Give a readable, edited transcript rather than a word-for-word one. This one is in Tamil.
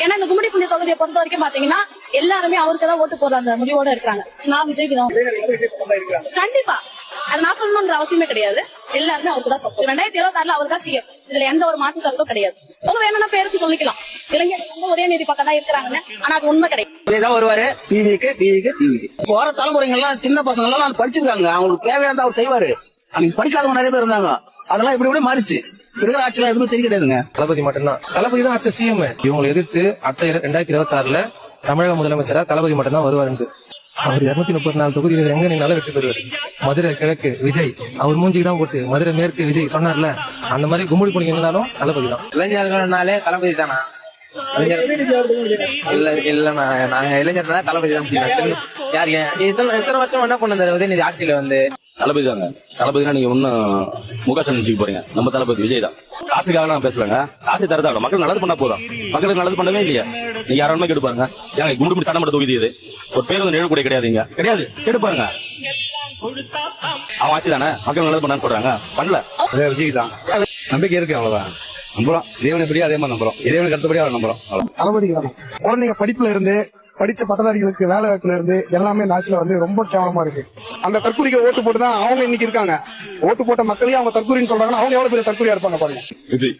ஏன்னா இந்த கும்மிடி புண்ணிய தொகுதியை பொறுத்த வரைக்கும் பாத்தீங்கன்னா எல்லாருமே அவருக்கு தான் ஓட்டு போடுற அந்த முடிவோட இருக்காங்க. நான் விஜய்க்கு தான். கண்டிப்பா அது நான் சொல்லணும்ன்ற அவசியமே கிடையாது. எல்லாருமே அவருக்கு தான் சப்போர்ட். 2026 அவர் தான் சிஎம். இதுல எந்த ஒரு மாற்று கருத்தும் கிடையாது. அவங்க வேணும்னா பேருக்கு சொல்லிக்கலாம், இளைஞர்கள் வந்து உதயநிதி பக்கம் தான் இருக்கிறாங்கன்னு. ஆனா அது உண்மை கிடையாது. வருவாரு டிவிக்கு போற தலைமுறைங்க எல்லாம் சின்ன பசங்க எல்லாம் படிச்சிருக்காங்க. அவங்களுக்கு தேவையானது அவர் செய்வாரு. அன்னைக்கு படிக்காதவங்க நிறைய பேர் இருந்தாங்க. அதெல்லாம் இப்படி மாறிச்சு. இருக்கிற ஆட்சியில எதுவுமே சரி கிடையாதுங்க. தளபதி மட்டும்தான். தளபதி தான் அடுத்த சிஎம். இவங்களை எதிர்த்து அடுத்த 2026 தமிழக முதலமைச்சரா தளபதி மட்டும்தான் வருவாரு. அவர் 234 தொகுதியில் எங்க நின்னாலும் வெற்றி பெறுவார். மதுரை கிழக்கு விஜய், அவர் மூஞ்சிக்கு தான் போட்டு. மதுரை மேற்கு விஜய் சொன்னார்ல, அந்த மாதிரி கும்முடி பிடிக்க நின்னாலும் தளபதி தான். இளைஞர்கள்னாலே தளபதி தானா? இல்ல நாங்க இளைஞர்னா தளபதி தான். யாரு எத்தனை வருஷம் என்ன பண்ண உதயநிதி ஆட்சியில வந்து தளபதி தாங்க. தளபதினா நீங்க ஒன்னும் முகாசம் நினைச்சுக்க போறீங்க. நம்ம தளபதி விஜய் தான். காசுக்காக நான் பேசலங்க. காசு தரதான் மக்கள் நல்லது பண்ணா போதும். மக்களுக்கு நல்லது பண்ணவே இல்லையா? நீங்க யாரும் கெடுப்பாருங்க. ஏங்க கும்பிட்டு சட்டமன்ற தொகுதி இது ஒரு பேர் வந்து நிழல் கூட கிடையாதுங்க. கிடையாது, கெடுப்பாருங்க. அவன் ஆட்சி தானே மக்கள் நல்லது பண்ணான்னு சொல்றாங்க. பண்ணல. விஜய் தான். நம்பிக்கை இருக்கு, அவ்வளவுதான். நம்புறோம் இறைவனை படி, அதே மாதிரி நம்புறோம். இறைவனுக்கு அடுத்தபடி அவர் நம்புறோம். தளபதி தான். குழந்தைங்க படிப்புல இருந்து படிச்ச பட்டதாரிகளுக்கு வேலை வாய்ப்புல இருந்து எல்லாமே இந்த ஆட்சியில வந்து ரொம்ப கேவலமா இருக்கு. அந்த தற்கூரிக்கு ஓட்டு போட்டு தான் அவங்க இன்னைக்கு இருக்காங்க. ஓட்டு போட்ட மக்களையும் அவங்க தற்கூரின்னு சொல்றாங்கன்னா அவங்க எவ்வளவு பெரிய தற்கூரியா இருப்பாங்க பாருங்க. விஜய்